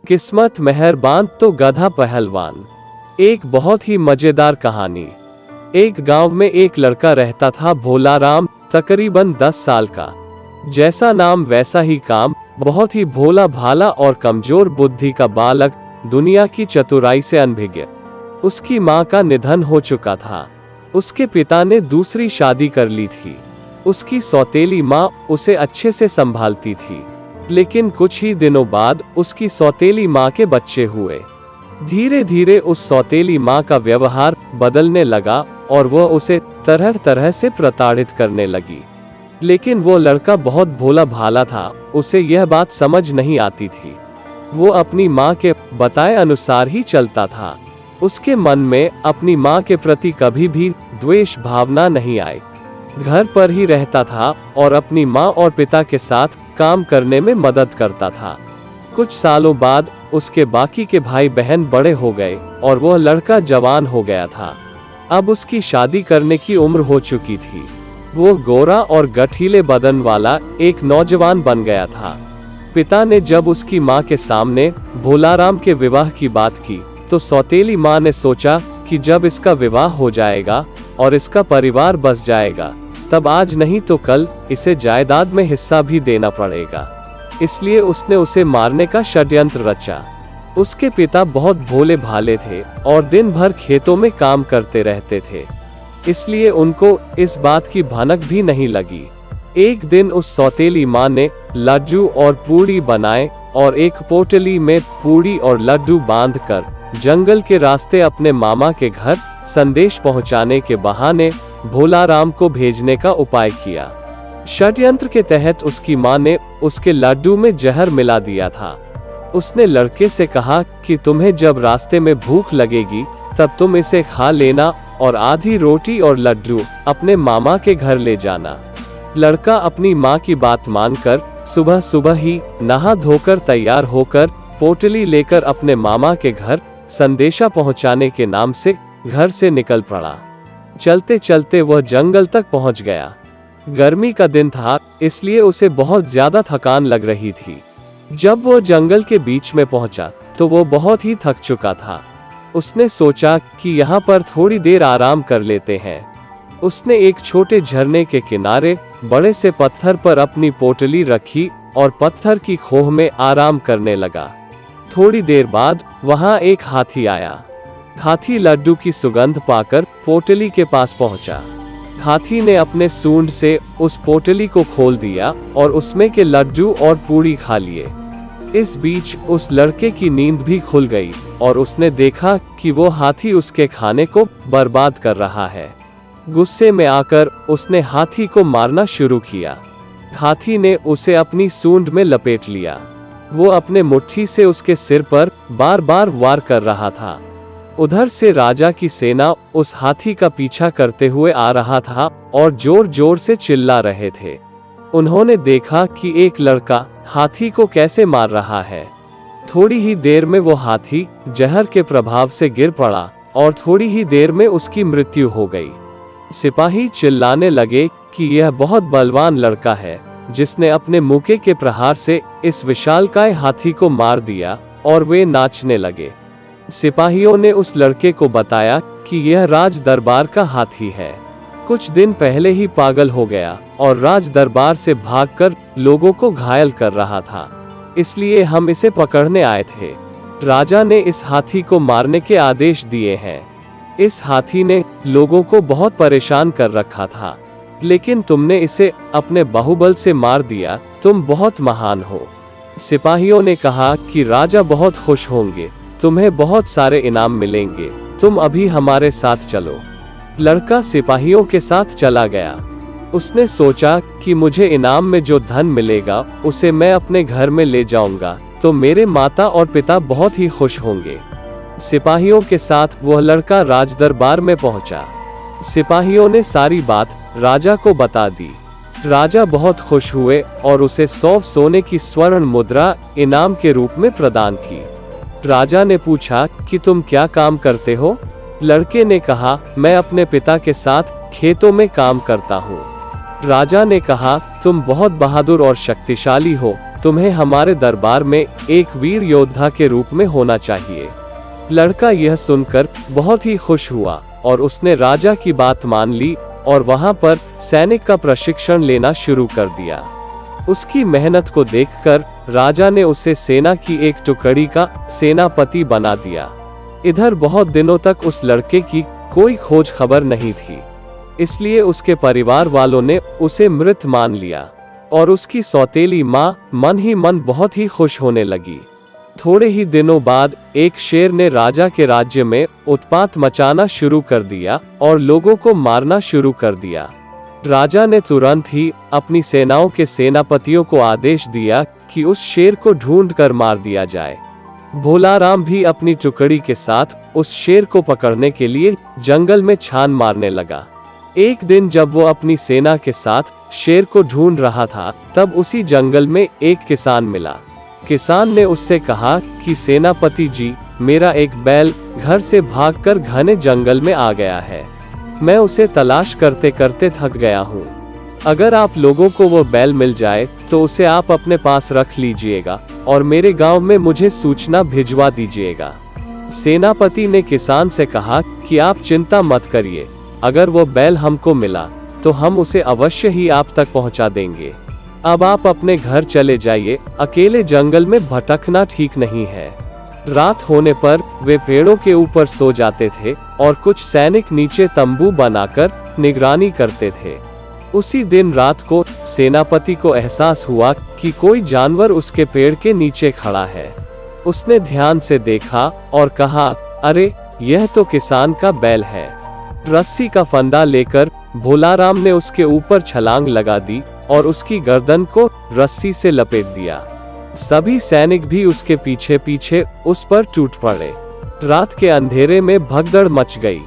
किस्मत मेहरबान तो गधा पहलवान। एक बहुत ही मजेदार कहानी। एक गांव में एक लड़का रहता था, भोला राम, तकरीबन 10 साल का। जैसा नाम वैसा ही काम, बहुत ही भोला भाला और कमजोर बुद्धि का बालक, दुनिया की चतुराई से अनभिज्ञ। उसकी माँ का निधन हो चुका था। उसके पिता ने दूसरी शादी कर ली थी। उसकी सौतेली माँ उसे अच्छे से संभालती थी, लेकिन कुछ ही दिनों बाद उसकी सौतेली माँ के बच्चे हुए। धीरे धीरे उस सौतेली माँ का व्यवहार बदलने लगा और वह उसे तरह तरह से प्रताड़ित करने लगी। लेकिन वो लड़का बहुत भोला भाला था, उसे यह बात समझ नहीं आती थी। वो अपनी माँ के बताए अनुसार ही चलता था। उसके मन में अपनी माँ के प्रति कभी भी द्वेष भावना नहीं आई। घर पर ही रहता था और अपनी माँ और पिता के साथ काम करने में मदद करता था। कुछ सालों बाद उसके बाकी के भाई बहन बड़े हो गए और वह लड़का जवान हो गया था। अब उसकी शादी करने की उम्र हो चुकी थी। वो गोरा और गठीले बदन वाला एक नौजवान बन गया था। पिता ने जब उसकी माँ के सामने भोलाराम के विवाह की बात की, तो सौतेली माँ ने सोचा कि जब इसका विवाह हो जाएगा और इसका परिवार बस जाएगा, तब आज नहीं तो कल इसे जायदाद में हिस्सा भी देना पड़ेगा। इसलिए उसने उसे मारने का षड्यंत्र रचा। उसके पिता बहुत भोले भाले थे और दिन भर खेतों में काम करते रहते थे, इसलिए उनको इस बात की भनक भी नहीं लगी। एक दिन उस सौतेली माँ ने लड्डू और पूड़ी बनाए और एक पोटली में पूड़ी और लड्डू बांधकर जंगल के रास्ते अपने मामा के घर संदेश पहुंचाने के बहाने भोलाराम को भेजने का उपाय किया। षड्यंत्र के तहत उसकी माँ ने उसके लड्डू में जहर मिला दिया था। उसने लड़के से कहा कि तुम्हें जब रास्ते में भूख लगेगी तब तुम इसे खा लेना और आधी रोटी और लड्डू अपने मामा के घर ले जाना। लड़का अपनी माँ की बात मानकर सुबह सुबह ही नहा धोकर तैयार होकर पोटली लेकर अपने मामा के घर संदेशा पहुंचाने के नाम से घर से निकल पड़ा। चलते चलते वह जंगल तक पहुंच गया। गर्मी का दिन था, इसलिए उसे बहुत ज्यादा थकान लग रही थी। जब वो जंगल के बीच में पहुंचा तो वो बहुत ही थक चुका था। उसने सोचा कि यहाँ पर थोड़ी देर आराम कर लेते हैं। उसने एक छोटे झरने के किनारे बड़े से पत्थर पर अपनी पोटली रखी और पत्थर की खोह में आराम करने लगा। थोड़ी देर बाद वहां एक हाथी आया। हाथी लड्डू की सुगंध पाकर पोटली के पास पहुंचा। हाथी ने अपने सूंड से उस पोटली को खोल दिया और उसमें के लड्डू और पूड़ी खा लिए। इस बीच उस लड़के की नींद भी खुल गई और उसने देखा कि वो हाथी उसके खाने को बर्बाद कर रहा है। गुस्से में आकर उसने हाथी को मारना शुरू किया। हाथी ने उसे अपनी सूंड में लपेट लिया। वो अपने मुट्ठी से उसके सिर पर बार बार वार कर रहा था। उधर से राजा की सेना उस हाथी का पीछा करते हुए आ रहा था और जोर जोर से चिल्ला रहे थे। उन्होंने देखा कि एक लड़का हाथी को कैसे मार रहा है। थोड़ी ही देर में वो हाथी जहर के प्रभाव से गिर पड़ा और थोड़ी ही देर में उसकी मृत्यु हो गई। सिपाही चिल्लाने लगे कि यह बहुत बलवान लड़का है, जिसने अपने मुक्के के प्रहार से इस विशालकाय हाथी को मार दिया, और वे नाचने लगे। सिपाहियों ने उस लड़के को बताया कि यह राज दरबार का हाथी है। कुछ दिन पहले ही पागल हो गया और राज दरबार से भागकर लोगों को घायल कर रहा था, इसलिए हम इसे पकड़ने आए थे। राजा ने इस हाथी को मारने के आदेश दिए हैं। इस हाथी ने लोगों को बहुत परेशान कर रखा था, लेकिन तुमने इसे अपने बाहुबल से मार दिया। तुम बहुत महान हो। सिपाहियों ने कहा कि राजा बहुत खुश होंगे, तुम्हें बहुत सारे इनाम मिलेंगे, तुम अभी हमारे साथ चलो। लड़का सिपाहियों के साथ चला गया। उसने सोचा कि मुझे इनाम में जो धन मिलेगा उसे मैं अपने घर में ले जाऊंगा, तो मेरे माता और पिता बहुत ही खुश होंगे। सिपाहियों के साथ वह लड़का राजदरबार में पहुंचा। सिपाहियों ने सारी बात राजा को बता दी। राजा बहुत खुश हुए और उसे 100 सोने की स्वर्ण मुद्रा इनाम के रूप में प्रदान की। राजा ने पूछा कि तुम क्या काम करते हो? लड़के ने कहा, मैं अपने पिता के साथ खेतों में काम करता हूँ। राजा ने कहा, तुम बहुत बहादुर और शक्तिशाली हो, तुम्हें हमारे दरबार में एक वीर योद्धा के रूप में होना चाहिए। लड़का यह सुनकर बहुत ही खुश हुआ और उसने राजा की बात मान ली और वहां पर सैनिक का प्रशिक्षण लेना शुरू कर दिया। उसकी मेहनत को देखकर राजा ने उसे सेना की एक टुकड़ी का सेनापति बना दिया। इधर बहुत दिनों तक उस लड़के की कोई खोज खबर नहीं थी, इसलिए उसके परिवार वालों ने उसे मृत मान लिया और उसकी सौतेली माँ मन ही मन बहुत ही खुश होने लगी। थोड़े ही दिनों बाद एक शेर ने राजा के राज्य में उत्पात मचाना शुरू कर दिया और लोगों को मारना शुरू कर दिया। राजा ने तुरंत ही अपनी सेनाओं के सेनापतियों को आदेश दिया कि उस शेर को ढूंढ कर मार दिया जाए। भोलाराम भी अपनी टुकड़ी के साथ उस शेर को पकड़ने के लिए जंगल में छान मारने लगा। एक दिन जब वो अपनी सेना के साथ शेर को ढूंढ रहा था, तब उसी जंगल में एक किसान मिला। किसान ने उससे कहा कि सेनापति जी, मेरा एक बैल घर से भागकर घने जंगल में आ गया है। मैं उसे तलाश करते करते थक गया हूँ। अगर आप लोगों को वो बैल मिल जाए तो उसे आप अपने पास रख लीजिएगा और मेरे गांव में मुझे सूचना भिजवा दीजिएगा। सेनापति ने किसान से कहा कि आप चिंता मत करिए, अगर वो बैल हमको मिला तो हम उसे अवश्य ही आप तक पहुंचा देंगे। अब आप अपने घर चले जाइए, अकेले जंगल में भटकना ठीक नहीं है। रात होने पर वे पेड़ों के ऊपर सो जाते थे और कुछ सैनिक नीचे तंबू बनाकर निगरानी करते थे। उसी दिन रात को सेनापति को एहसास हुआ कि कोई जानवर उसके पेड़ के नीचे खड़ा है। उसने ध्यान से देखा और कहा, अरे यह तो किसान का बैल है। रस्सी का फंदा लेकर भोलाराम ने उसके ऊपर छलांग लगा दी और उसकी गर्दन को रस्सी से लपेट दिया। सभी सैनिक भी उसके पीछे पीछे उस पर टूट पड़े। रात के अंधेरे में भगदड़ मच गई।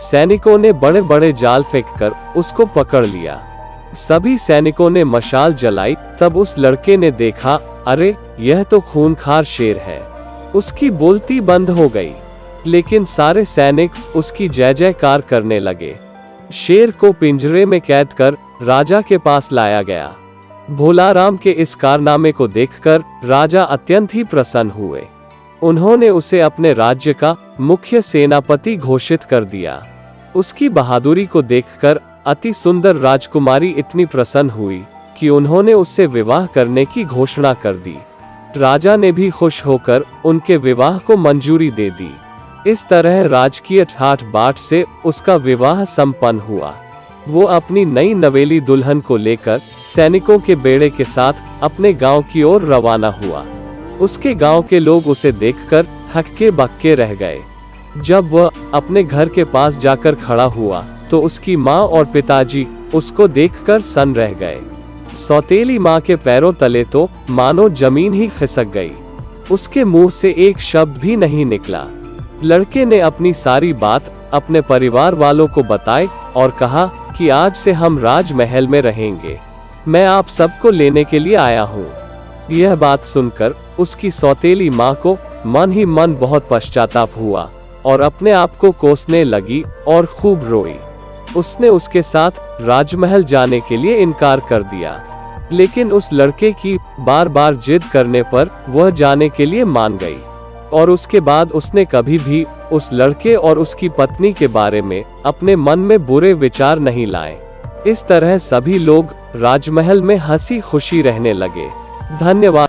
सैनिकों ने बड़े बड़े जाल फेंककर उसको पकड़ लिया। सभी सैनिकों ने मशाल जलाई, तब उस लड़के ने देखा, अरे यह तो खूंखार शेर है। उसकी बोलती बंद हो गई, लेकिन सारे सैनिक उसकी जय जयकार करने लगे। शेर को पिंजरे में कैद कर राजा के पास लाया गया। भोलाराम के इस कारनामे को देखकर राजा अत्यंत ही प्रसन्न हुए। उन्होंने उसे अपने राज्य का मुख्य सेनापति घोषित कर दिया। उसकी बहादुरी को देखकर अति सुंदर राजकुमारी इतनी प्रसन्न हुई कि उन्होंने उससे विवाह करने की घोषणा कर दी। राजा ने भी खुश होकर उनके विवाह को मंजूरी दे दी। इस तरह राजकीय ठाठ बाट से उसका विवाह संपन्न हुआ। वो अपनी नई नवेली दुल्हन को लेकर सैनिकों के बेड़े के साथ अपने गांव की ओर रवाना हुआ। उसके गांव के लोग उसे देखकर हक्के बक्के रह गए। जब वह अपने घर के पास जाकर खड़ा हुआ तो उसकी माँ और पिताजी उसको देखकर सन्न रह गए। सौतेली माँ के पैरों तले तो मानो जमीन ही खिसक गई। उसके मुंह से एक शब्द भी नहीं निकला। लड़के ने अपनी सारी बात अपने परिवार वालों को बताई और कहा कि आज से हम राजमहल में रहेंगे। मैं आप सबको लेने के लिए आया हूँ। यह बात सुनकर उसकी सौतेली माँ को मन ही मन बहुत पश्चाताप हुआ और अपने आप को कोसने लगी और खूब रोई। उसने उसके साथ राजमहल जाने के लिए इनकार कर दिया, लेकिन उस लड़के की बार बार जिद करने पर वह जाने के लिए मान गई और उसके बाद उसने कभी भी उस लड़के और उसकी पत्नी के बारे में अपने मन में बुरे विचार नहीं लाए। इस तरह सभी लोग राजमहल में हंसी खुशी रहने लगे। धन्यवाद।